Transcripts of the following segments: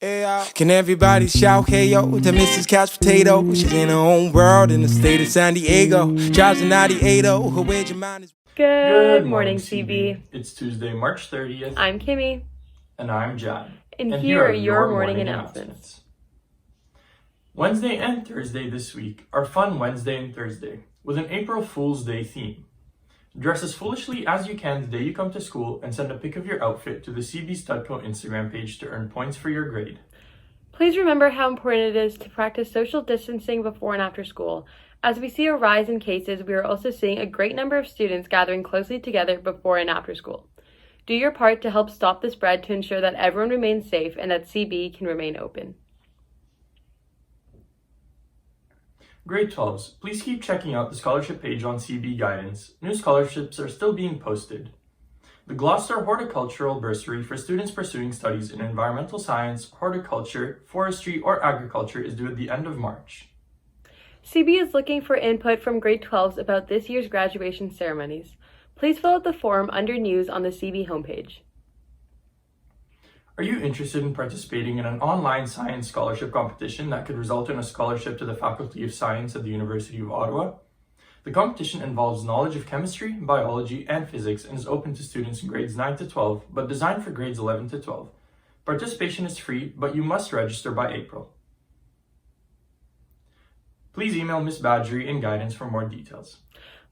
Can everybody shout hey yo to Mrs. Couch Potato? She's in her own world in the state of San Diego. Drives a 98 her wage your mind is. Good morning, CB. It's Tuesday, March 30th. I'm Kimmy. And I'm John. And here are your morning announcements. Wednesday and Thursday this week are Fun Wednesday and Thursday with an April Fool's Day theme. Dress as foolishly as you can the day you come to school and send a pic of your outfit to the CB Studco Instagram page to earn points for your grade. Please remember how important it is to practice social distancing before and after school. As we see a rise in cases, we are also seeing a great number of students gathering closely together before and after school. Do your part to help stop the spread to ensure that everyone remains safe and that CB can remain open. Grade 12s, please keep checking out the scholarship page on CB Guidance. New scholarships are still being posted. The Gloucester Horticultural Bursary for students pursuing studies in environmental science, horticulture, forestry, or agriculture is due at the end of March. CB is looking for input from grade 12s about this year's graduation ceremonies. Please fill out the form under News on the CB homepage. Are you interested in participating in an online science scholarship competition that could result in a scholarship to the Faculty of Science at the University of Ottawa? The competition involves knowledge of chemistry, biology, and physics and is open to students in grades 9 to 12, but designed for grades 11 to 12. Participation is free, but you must register by April. Please email Ms. Badgery in Guidance for more details.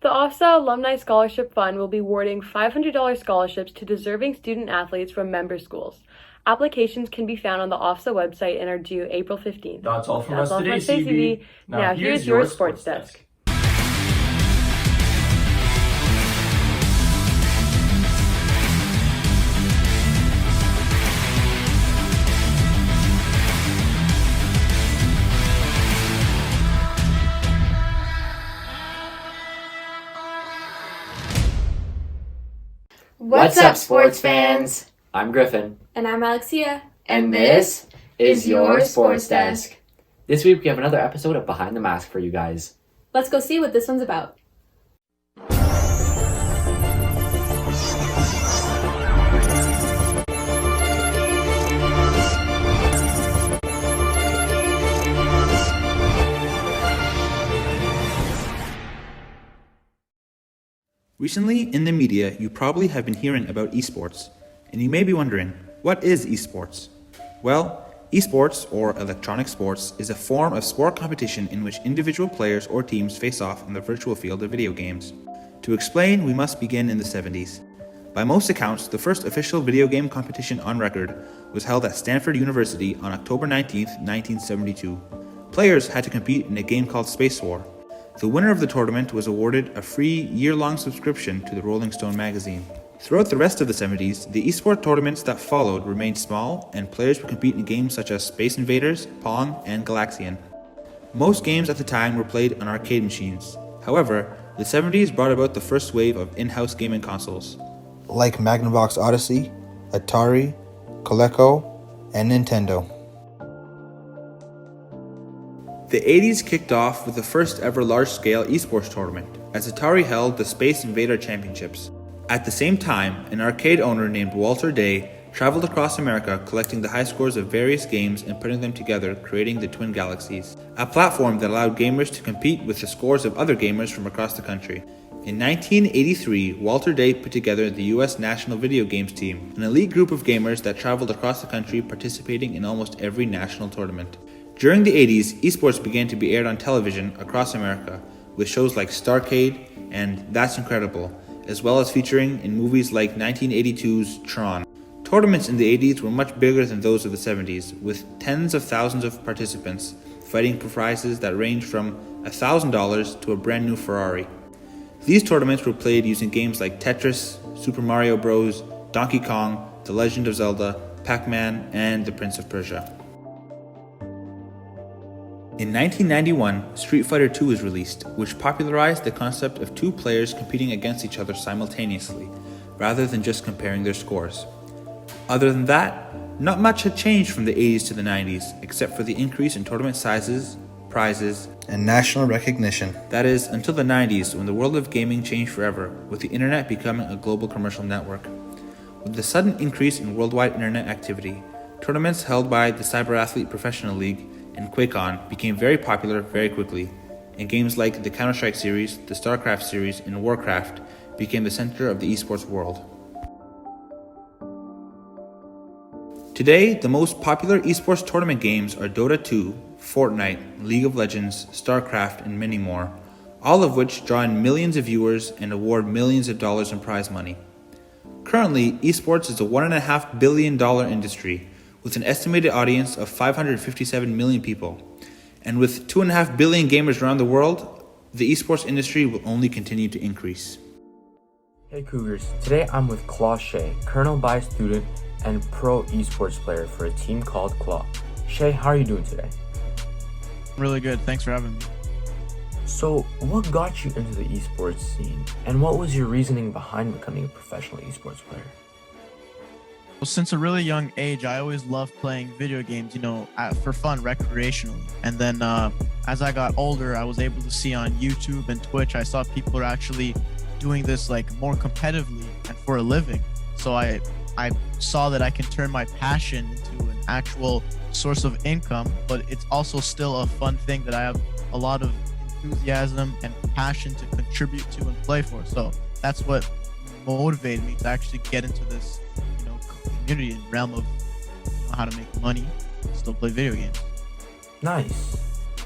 The OFSA Alumni Scholarship Fund will be awarding $500 scholarships to deserving student athletes from member schools. Applications can be found on the OFSA website and are due April 15th. That's all from us today, CB. Now here's your sports desk. What's up, sports fans? I'm Griffin. And I'm Alexia. And this is your Sports Desk. This week we have another episode of Behind the Mask for you guys. Let's go see what this one's about. Recently, in the media, you probably have been hearing about esports, and you may be wondering, what is esports? Well, esports, or electronic sports, is a form of sport competition in which individual players or teams face off in the virtual field of video games. To explain, we must begin in the 70s. By most accounts, the first official video game competition on record was held at Stanford University on October 19, 1972. Players had to compete in a game called Space War. The winner of the tournament was awarded a free year-long subscription to the Rolling Stone magazine. Throughout the rest of the 70s, the esports tournaments that followed remained small, and players would compete in games such as Space Invaders, Pong, and Galaxian. Most games at the time were played on arcade machines. However, the 70s brought about the first wave of in-house gaming consoles, like Magnavox Odyssey, Atari, Coleco, and Nintendo. The 80s kicked off with the first ever large-scale esports tournament, as Atari held the Space Invader Championships. At the same time, an arcade owner named Walter Day traveled across America collecting the high scores of various games and putting them together, creating the Twin Galaxies, a platform that allowed gamers to compete with the scores of other gamers from across the country. In 1983, Walter Day put together the US National Video Games Team, an elite group of gamers that traveled across the country participating in almost every national tournament. During the 80s, esports began to be aired on television across America, with shows like Starcade and That's Incredible, as well as featuring in movies like 1982's Tron. Tournaments in the 80s were much bigger than those of the 70s, with tens of thousands of participants fighting for prizes that ranged from $1,000 to a brand new Ferrari. These tournaments were played using games like Tetris, Super Mario Bros., Donkey Kong, The Legend of Zelda, Pac-Man, and The Prince of Persia. In 1991, Street Fighter II was released, which popularized the concept of two players competing against each other simultaneously, rather than just comparing their scores. Other than that, not much had changed from the 80s to the 90s, except for the increase in tournament sizes, prizes, and national recognition. That is, until the 90s, when the world of gaming changed forever, with the internet becoming a global commercial network. With the sudden increase in worldwide internet activity, tournaments held by the Cyberathlete Professional League and QuakeCon became very popular very quickly, and games like the Counter-Strike series, the StarCraft series, and Warcraft became the center of the esports world. Today, the most popular esports tournament games are Dota 2, Fortnite, League of Legends, StarCraft, and many more, all of which draw in millions of viewers and award millions of dollars in prize money. Currently, esports is a $1.5 billion industry with an estimated audience of 557 million people. And with 2.5 billion gamers around the world, the esports industry will only continue to increase. Hey Cougars, today I'm with Claw Shea, Colonel Bai student and pro esports player for a team called Claw. Shea, how are you doing today? Really good, thanks for having me. So, what got you into the esports scene, and what was your reasoning behind becoming a professional esports player? Well, since a really young age, I always loved playing video games, for fun, recreationally. And then as I got older, I was able to see on YouTube and Twitch, I saw people are actually doing this more competitively and for a living. So I saw that I can turn my passion into an actual source of income, but it's also still a fun thing that I have a lot of enthusiasm and passion to contribute to and play for. So that's what motivated me to actually get into this community and realm of how to make money and still play video games. Nice.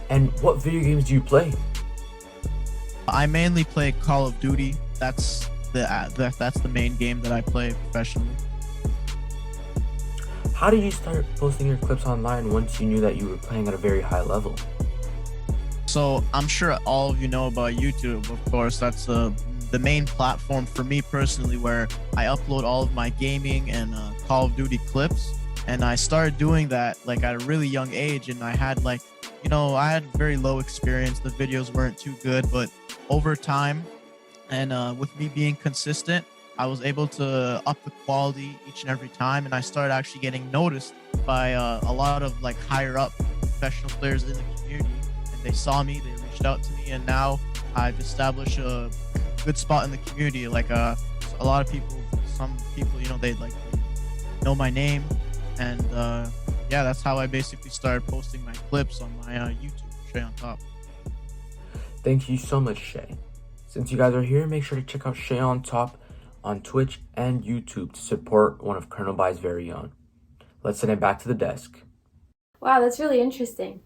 And what video games do you play? I mainly play Call of Duty. That's the main game that I play professionally. How did you start posting your clips online once you knew that you were playing at a very high level? So I'm sure all of you know about YouTube, of course. That's the main platform for me personally, where I upload all of my gaming and Call of Duty clips. And I started doing that at a really young age, and I had I had very low experience. The videos weren't too good, but over time and with me being consistent, I was able to up the quality each and every time, and I started actually getting noticed by a lot of higher up professional players in the community. They saw me, they reached out to me, and now I've established a good spot in the community. A lot of people, some people, they know my name, and that's how I basically started posting my clips on my YouTube, Shea on Top. Thank you so much, Shea. Since you guys are here, make sure to check out Shea on Top on Twitch and YouTube to support one of Colonel Bai's very own. Let's send it back to the desk. Wow, that's really interesting.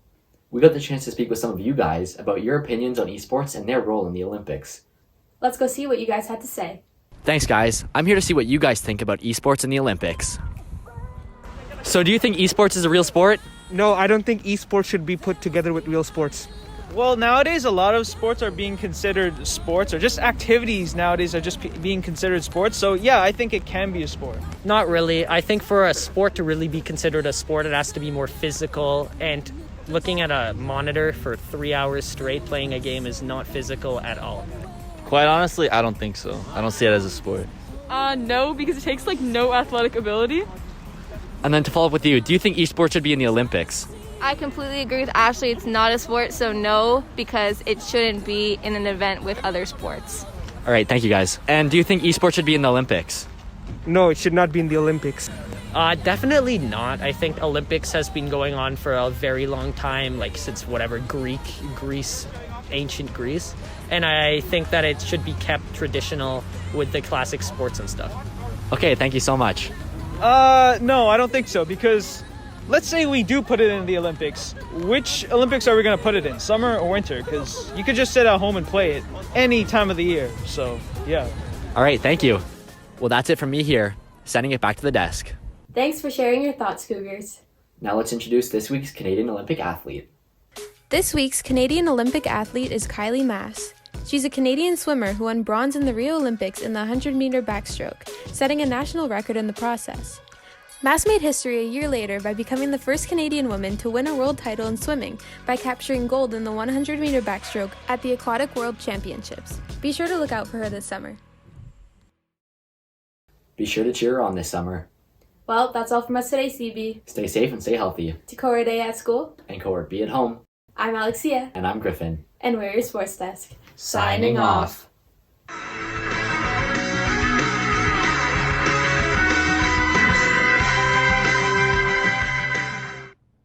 We got the chance to speak with some of you guys about your opinions on esports and their role in the Olympics. Let's go see what you guys had to say. Thanks, guys. I'm here to see what you guys think about esports and the Olympics. So do you think esports is a real sport? No, I don't think esports should be put together with real sports. Well, nowadays a lot of sports are being considered sports, or just activities nowadays are just being considered sports. So yeah, I think it can be a sport. Not really. I think for a sport to really be considered a sport, it has to be more physical, and looking at a monitor for 3 hours straight playing a game is not physical at all. Quite honestly, I don't think so. I don't see it as a sport. No, because it takes no athletic ability. And then to follow up with you, do you think esports should be in the Olympics? I completely agree with Ashley. It's not a sport, so no, because it shouldn't be in an event with other sports. All right, thank you guys. And do you think esports should be in the Olympics? No, it should not be in the Olympics. Definitely not. I think Olympics has been going on for a very long time, since Greece, ancient Greece. And I think that it should be kept traditional with the classic sports and stuff. Okay, thank you so much. No, I don't think so, because let's say we do put it in the Olympics. Which Olympics are we going to put it in, summer or winter? Because you could just sit at home and play it any time of the year. So, yeah. All right, thank you. Well, that's it from me here, sending it back to the desk. Thanks for sharing your thoughts, Cougars. Now let's introduce this week's Canadian Olympic athlete. This week's Canadian Olympic athlete is Kylie Mass. She's a Canadian swimmer who won bronze in the Rio Olympics in the 100-meter backstroke, setting a national record in the process. Mass made history a year later by becoming the first Canadian woman to win a world title in swimming by capturing gold in the 100-meter backstroke at the Aquatic World Championships. Be sure to look out for her this summer. Be sure to cheer her on this summer. Well, that's all from us today, CB. Stay safe and stay healthy. To Cohort A at school. And Cohort B at home. I'm Alexia. And I'm Griffin. And we're your sports desk. Signing off.